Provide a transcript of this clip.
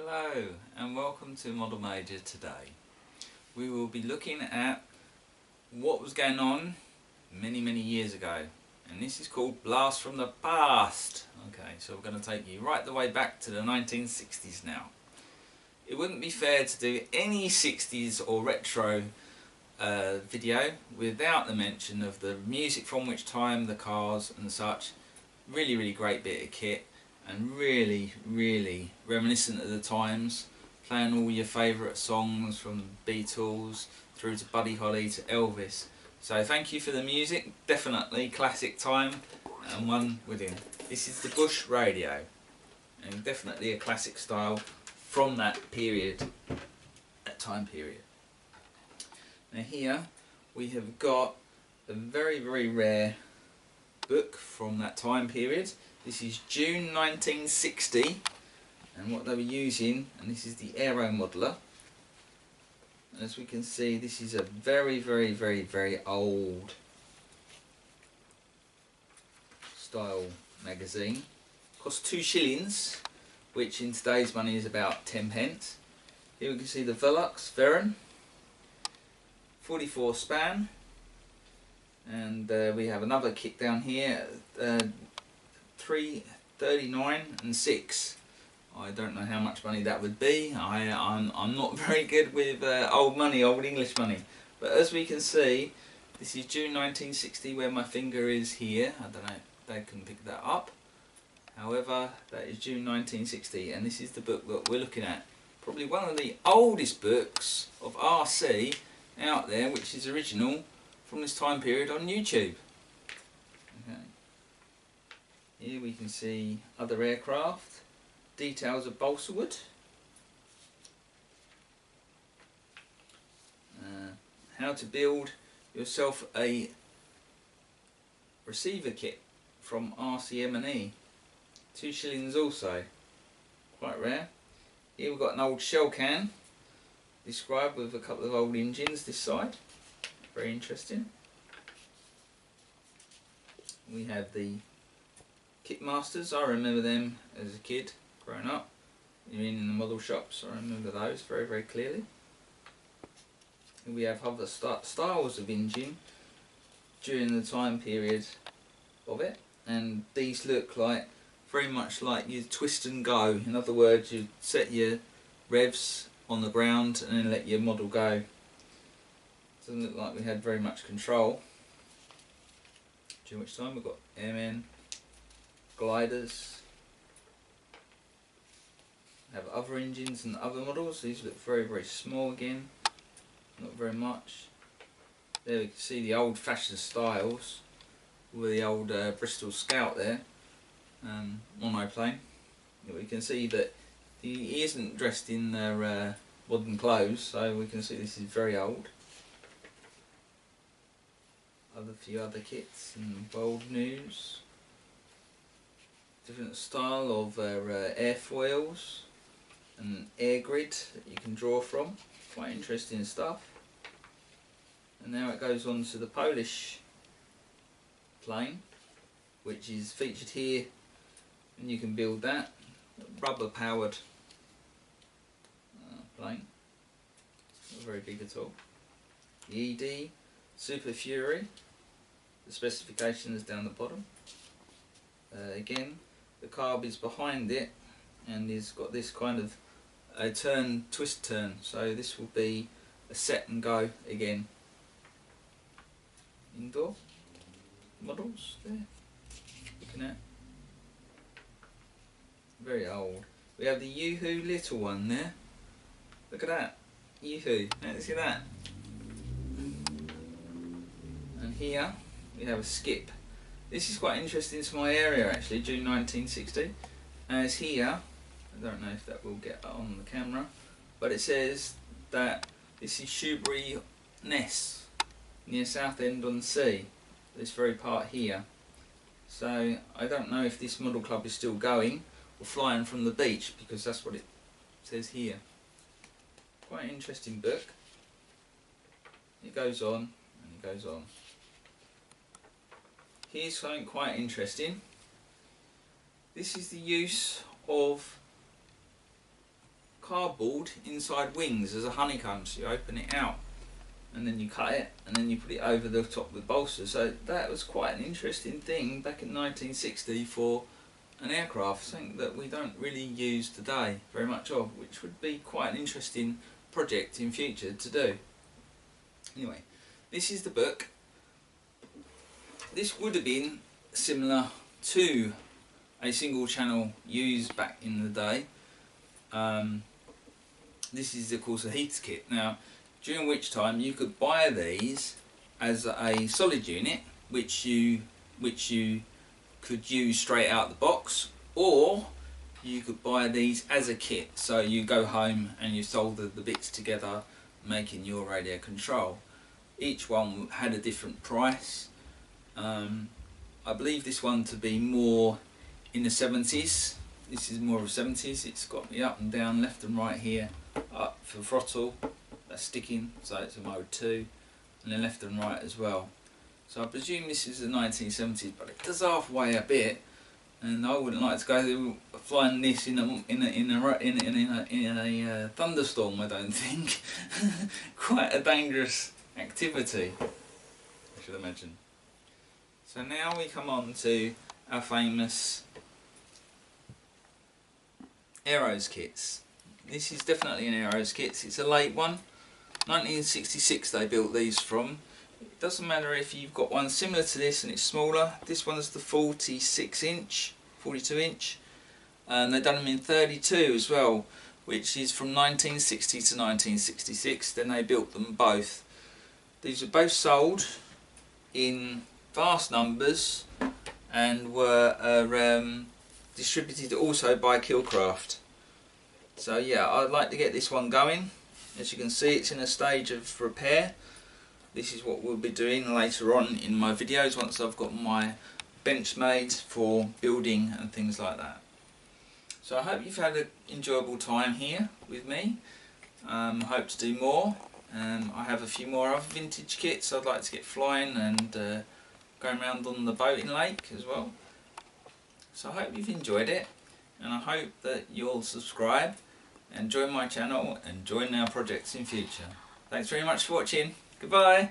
Hello and welcome to Model Major today. We will be looking at what was going on many years ago, and this is called Blast from the Past. Okay, so we're going to take you right the way back to the 1960s now. It wouldn't be fair to do any 60s or retro video without the mention of the music from which time, the cars and such. Really great bit of kit. And really reminiscent of the times, playing all your favourite songs from Beatles through to Buddy Holly to Elvis. So thank you for the music, definitely classic time and one within. This is the Bush Radio, and definitely a classic style from that period, that time period. Now here we have got a very rare book from that time period. This is June 1960, and what they were using, and this is the Aero Modeler. As we can see, this is a very old style magazine. Cost 2 shillings, which in today's money is about 10 pence. Here we can see the Velux Veren, 44 span, and we have another kit down here. 339 and 6. I don't know how much money that would be. I'm not very good with old money, old English money. But as we can see, this is June 1960 where my finger is here. I don't know if they can pick that up. However, that is June 1960, and this is the book that we're looking at. Probably one of the oldest books of RC out there, which is original from this time period on YouTube. Okay. Here we can see other aircraft, details of balsa wood, how to build yourself a receiver kit from RCM&E, 2 shillings also, quite rare. Here we've got an old shell can described with a couple of old engines this side, very interesting. We have the Kitmasters. I remember them as a kid growing up. You're in the model shops, I remember those very clearly. And we have other styles of engine during the time period of it, and these look like very much like you twist and go. In other words, you set your revs on the ground and then let your model go. Doesn't look like we had very much control. During which time we've got airmen, gliders, have other engines and other models. These look very small again, not very much. There we can see the old fashioned styles with the old Bristol Scout there, monoplane. We can see that he isn't dressed in their modern clothes, so we can see this is very old. Few other kits and World News. Different style of airfoils and air grid that you can draw from. Quite interesting stuff. And now it goes on to the Polish plane, which is featured here, and you can build that. Rubber powered plane. Not very big at all. The ED Super Fury. The specification is down the bottom. Again, the carb is behind it and it's got this kind of a twist turn, so this will be a set and go again. Indoor models there, looking at, very old. We have the Yoo-Hoo little one there, look at that, Yoo-Hoo, let's see that. And here we have a Skip. This is quite interesting to my area actually, June 1960. As here, I don't know if that will get on the camera, but it says that this is Shoebury Ness, near Southend-on-Sea, this very part here. So I don't know if this model club is still going or flying from the beach, because that's what it says here. Quite an interesting book. It goes on and it goes on. Here's something quite interesting. This is the use of cardboard inside wings as a honeycomb, so you open it out and then you cut it and then you put it over the top of the bolster. So that was quite an interesting thing back in 1960 for an aircraft, something that we don't really use today very much of, which would be quite an interesting project in future to do. Anyway, this is the book. This would have been similar to a single channel used back in the day. This is of course a heater kit. Now, during which time you could buy these as a solid unit, which you could use straight out the box, or you could buy these as a kit. So you go home and you solder the bits together, making your radio control. Each one had a different price. I believe this one to be more in the 70s. This is more of 70s. It's got the up and down, left and right here, up for throttle, that's sticking, so it's a mode 2, and then left and right as well. So I presume this is the 1970s, but it does halfway a bit, and I wouldn't like to go flying this in a thunderstorm. I don't think. Quite a dangerous activity, I should imagine. So now we come on to our famous Aeros kits. This is definitely an Aeros kit. It's a late one. 1966 they built these from. It doesn't matter if you've got one similar to this and it's smaller. This one's the 42 inch, and they've done them in 32 as well, which is from 1960 to 1966. Then they built them both. These were both sold in vast numbers and were distributed also by Killcraft. So yeah, I'd like to get this one going. As you can see, it's in a stage of repair. This is what we'll be doing later on in my videos once I've got my bench made for building and things like that. So I hope you've had an enjoyable time here with me. Hope to do more. I have a few more other vintage kits I'd like to get flying and going around on the boating lake as well. So I hope you've enjoyed it, and I hope that you'll subscribe and join my channel and join our projects in future. Thanks very much for watching. Goodbye.